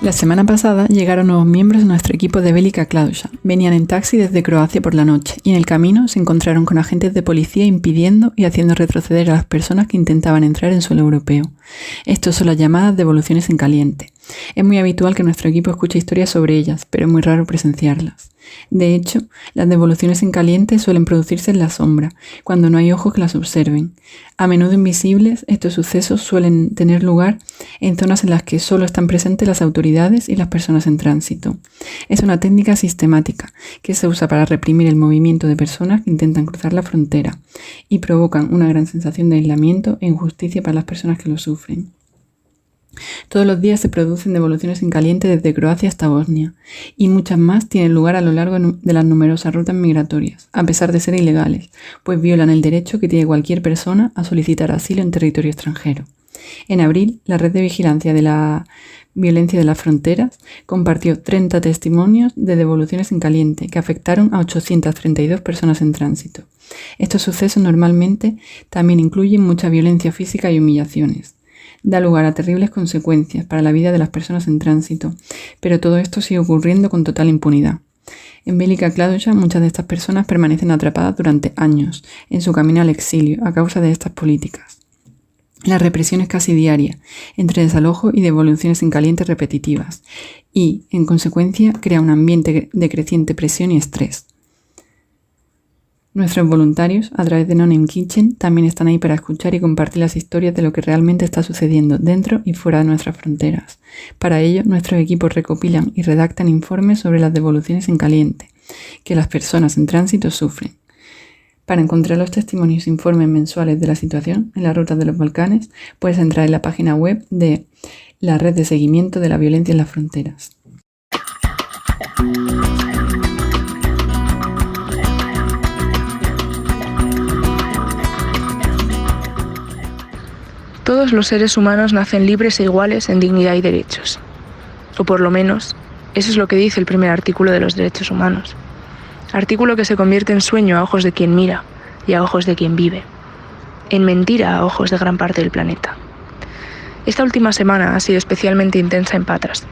La semana pasada llegaron nuevos miembros de nuestro equipo de Velika Kladuša. Venían en taxi desde Croacia por la noche y en el camino se encontraron con agentes de policía impidiendo y haciendo retroceder a las personas que intentaban entrar en suelo europeo. Estos son las llamadas devoluciones en caliente. Es muy habitual que nuestro equipo escuche historias sobre ellas, pero es muy raro presenciarlas. De hecho, las devoluciones en caliente suelen producirse en la sombra, cuando no hay ojos que las observen. A menudo invisibles, estos sucesos suelen tener lugar en zonas en las que solo están presentes las autoridades y las personas en tránsito. Es una técnica sistemática que se usa para reprimir el movimiento de personas que intentan cruzar la frontera y provocan una gran sensación de aislamiento e injusticia para las personas que lo sufren. Todos los días se producen devoluciones en caliente desde Croacia hasta Bosnia, y muchas más tienen lugar a lo largo de las numerosas rutas migratorias, a pesar de ser ilegales, pues violan el derecho que tiene cualquier persona a solicitar asilo en territorio extranjero. En abril, la Red de Vigilancia de la Violencia de las Fronteras compartió 30 testimonios de devoluciones en caliente que afectaron a 832 personas en tránsito. Estos sucesos normalmente también incluyen mucha violencia física y humillaciones. Da lugar a terribles consecuencias para la vida de las personas en tránsito, pero todo esto sigue ocurriendo con total impunidad. En Velika Kladuša, muchas de estas personas permanecen atrapadas durante años en su camino al exilio a causa de estas políticas. La represión es casi diaria, entre desalojo y devoluciones en caliente repetitivas, y, en consecuencia, crea un ambiente de creciente presión y estrés. Nuestros voluntarios, a través de No Name Kitchen, también están ahí para escuchar y compartir las historias de lo que realmente está sucediendo dentro y fuera de nuestras fronteras. Para ello, nuestros equipos recopilan y redactan informes sobre las devoluciones en caliente que las personas en tránsito sufren. Para encontrar los testimonios e informes mensuales de la situación en las rutas de los Balcanes, puedes entrar en la página web de la Red de Seguimiento de la Violencia en las Fronteras. Todos los seres humanos nacen libres e iguales en dignidad y derechos. O por lo menos, eso es lo que dice el primer artículo de los derechos humanos. Artículo que se convierte en sueño a ojos de quien mira y a ojos de quien vive. En mentira a ojos de gran parte del planeta. Esta última semana ha sido especialmente intensa en Patras.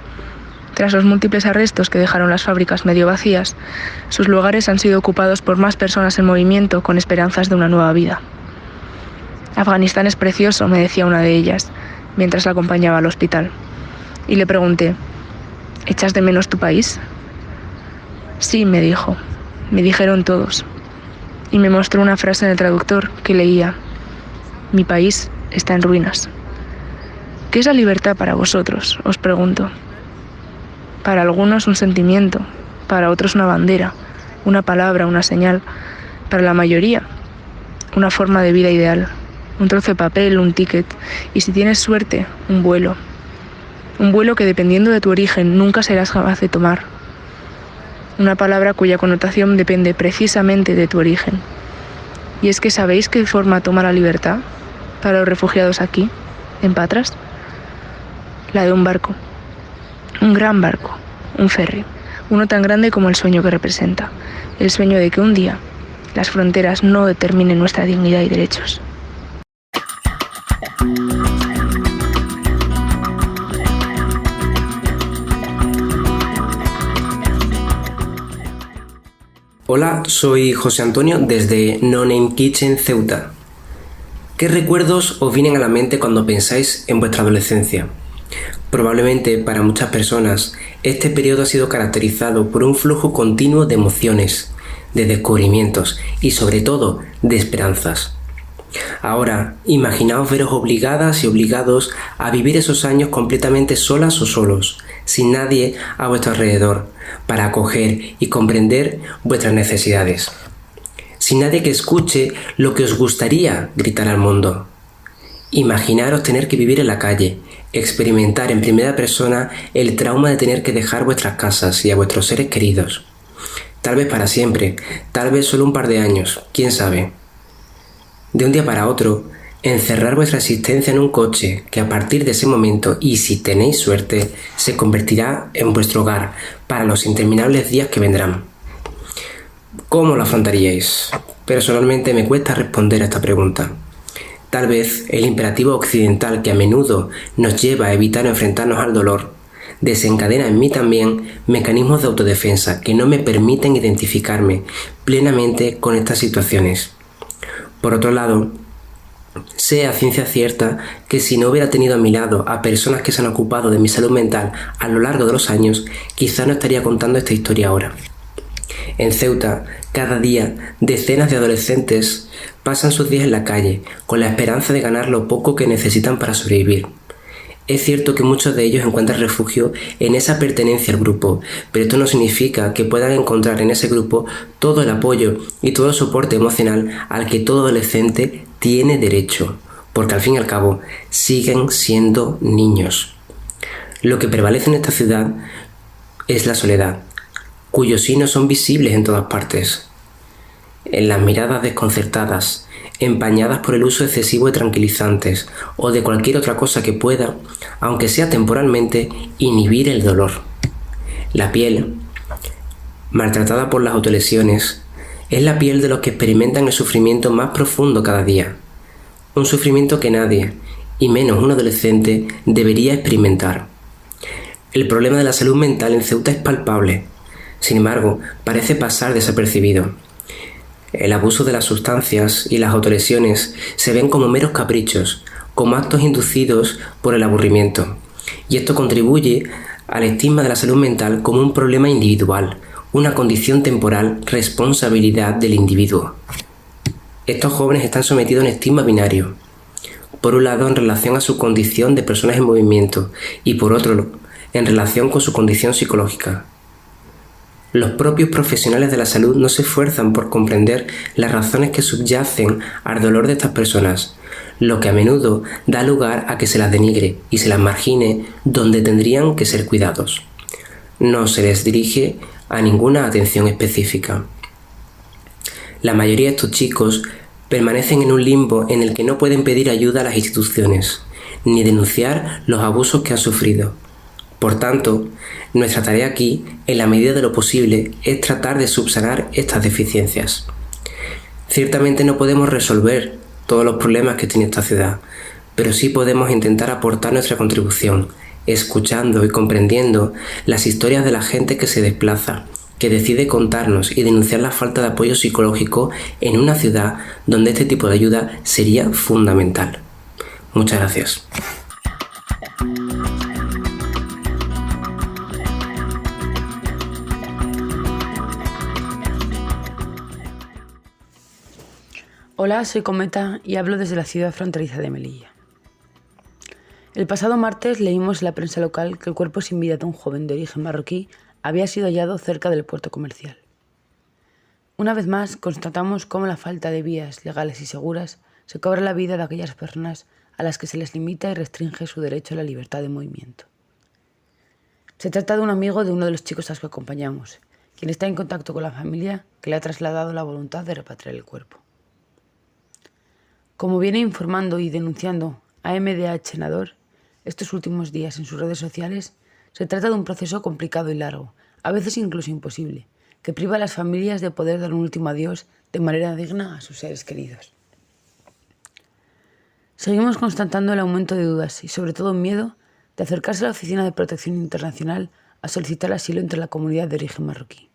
Tras los múltiples arrestos que dejaron las fábricas medio vacías, sus lugares han sido ocupados por más personas en movimiento con esperanzas de una nueva vida. Afganistán es precioso, me decía una de ellas, mientras la acompañaba al hospital. Y le pregunté, ¿echas de menos tu país? Sí, me dijo, me dijeron todos. Y me mostró una frase en el traductor que leía, mi país está en ruinas. ¿Qué es la libertad para vosotros?, os pregunto. Para algunos un sentimiento, para otros una bandera, una palabra, una señal. Para la mayoría, una forma de vida ideal. Un trozo de papel, un ticket, y si tienes suerte, un vuelo. Un vuelo que dependiendo de tu origen nunca serás capaz de tomar. Una palabra cuya connotación depende precisamente de tu origen. Y es que ¿sabéis qué forma toma la libertad para los refugiados aquí, en Patras? La de un barco. Un gran barco, un ferry. Uno tan grande como el sueño que representa. El sueño de que un día las fronteras no determinen nuestra dignidad y derechos. Hola, soy José Antonio desde No Name Kitchen Ceuta. ¿Qué recuerdos os vienen a la mente cuando pensáis en vuestra adolescencia? Probablemente para muchas personas este periodo ha sido caracterizado por un flujo continuo de emociones, de descubrimientos y sobre todo de esperanzas. Ahora, imaginaos veros obligadas y obligados a vivir esos años completamente solas o solos, sin nadie a vuestro alrededor, para acoger y comprender vuestras necesidades. Sin nadie que escuche lo que os gustaría gritar al mundo. Imaginaros tener que vivir en la calle, experimentar en primera persona el trauma de tener que dejar vuestras casas y a vuestros seres queridos. Tal vez para siempre, tal vez solo un par de años, quién sabe. De un día para otro, encerrar vuestra existencia en un coche que a partir de ese momento, y si tenéis suerte, se convertirá en vuestro hogar para los interminables días que vendrán. ¿Cómo lo afrontaríais? Personalmente me cuesta responder a esta pregunta. Tal vez el imperativo occidental que a menudo nos lleva a evitar enfrentarnos al dolor desencadena en mí también mecanismos de autodefensa que no me permiten identificarme plenamente con estas situaciones. Por otro lado, sé a ciencia cierta que si no hubiera tenido a mi lado a personas que se han ocupado de mi salud mental a lo largo de los años, quizá no estaría contando esta historia ahora. En Ceuta, cada día, decenas de adolescentes pasan sus días en la calle, con la esperanza de ganar lo poco que necesitan para sobrevivir. Es cierto que muchos de ellos encuentran refugio en esa pertenencia al grupo, pero esto no significa que puedan encontrar en ese grupo todo el apoyo y todo el soporte emocional al que todo adolescente tiene derecho, porque al fin y al cabo siguen siendo niños. Lo que prevalece en esta ciudad es la soledad, cuyos signos son visibles en todas partes. En las miradas desconcertadas, empañadas por el uso excesivo de tranquilizantes o de cualquier otra cosa que pueda, aunque sea temporalmente, inhibir el dolor. La piel, maltratada por las autolesiones, es la piel de los que experimentan el sufrimiento más profundo cada día. Un sufrimiento que nadie, y menos un adolescente, debería experimentar. El problema de la salud mental en Ceuta es palpable. Sin embargo, parece pasar desapercibido. El abuso de las sustancias y las autolesiones se ven como meros caprichos, como actos inducidos por el aburrimiento. Y esto contribuye al estigma de la salud mental como un problema individual, una condición temporal, responsabilidad del individuo. Estos jóvenes están sometidos a un estigma binario. Por un lado, en relación a su condición de personas en movimiento, y por otro, en relación con su condición psicológica. Los propios profesionales de la salud no se esfuerzan por comprender las razones que subyacen al dolor de estas personas, lo que a menudo da lugar a que se las denigre y se las margine donde tendrían que ser cuidados. No se les dirige a ninguna atención específica. La mayoría de estos chicos permanecen en un limbo en el que no pueden pedir ayuda a las instituciones, ni denunciar los abusos que han sufrido. Por tanto, nuestra tarea aquí, en la medida de lo posible, es tratar de subsanar estas deficiencias. Ciertamente no podemos resolver todos los problemas que tiene esta ciudad, pero sí podemos intentar aportar nuestra contribución, escuchando y comprendiendo las historias de la gente que se desplaza, que decide contarnos y denunciar la falta de apoyo psicológico en una ciudad donde este tipo de ayuda sería fundamental. Muchas gracias. Hola, soy Cometa y hablo desde la ciudad fronteriza de Melilla. El pasado martes leímos en la prensa local que el cuerpo sin vida de un joven de origen marroquí había sido hallado cerca del puerto comercial. Una vez más, constatamos cómo la falta de vías legales y seguras se cobra la vida de aquellas personas a las que se les limita y restringe su derecho a la libertad de movimiento. Se trata de un amigo de uno de los chicos a los que acompañamos, quien está en contacto con la familia que le ha trasladado la voluntad de repatriar el cuerpo. Como viene informando y denunciando AMDH Nador estos últimos días en sus redes sociales, se trata de un proceso complicado y largo, a veces incluso imposible, que priva a las familias de poder dar un último adiós de manera digna a sus seres queridos. Seguimos constatando el aumento de dudas y sobre todo miedo de acercarse a la Oficina de Protección Internacional a solicitar asilo entre la comunidad de origen marroquí.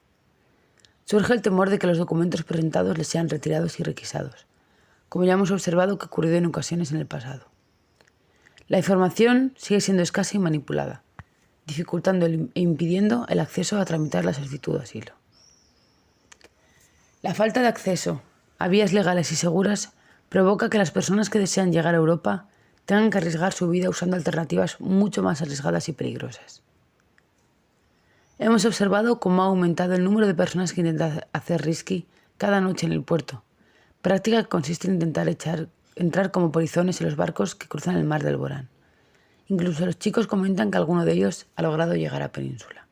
Surge el temor de que los documentos presentados les sean retirados y requisados, como ya hemos observado que ha ocurrido en ocasiones en el pasado. La información sigue siendo escasa y manipulada, dificultando e impidiendo el acceso a tramitar la solicitud de asilo. La falta de acceso a vías legales y seguras provoca que las personas que desean llegar a Europa tengan que arriesgar su vida usando alternativas mucho más arriesgadas y peligrosas. Hemos observado cómo ha aumentado el número de personas que intentan hacer risky cada noche en el puerto, práctica que consiste en intentar entrar como polizones en los barcos que cruzan el mar del Borán. Incluso los chicos comentan que alguno de ellos ha logrado llegar a Península.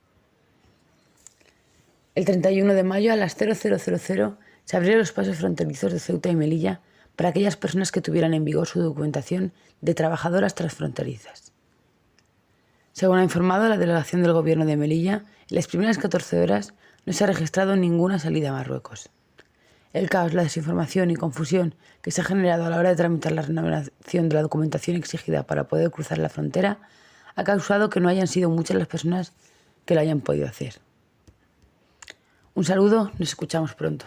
El 31 de mayo a las 00:00 se abrieron los pasos fronterizos de Ceuta y Melilla para aquellas personas que tuvieran en vigor su documentación de trabajadoras transfronterizas. Según ha informado la delegación del Gobierno de Melilla, en las primeras 14 horas no se ha registrado ninguna salida a Marruecos. El caos, la desinformación y confusión que se ha generado a la hora de tramitar la renovación de la documentación exigida para poder cruzar la frontera ha causado que no hayan sido muchas las personas que lo hayan podido hacer. Un saludo, nos escuchamos pronto.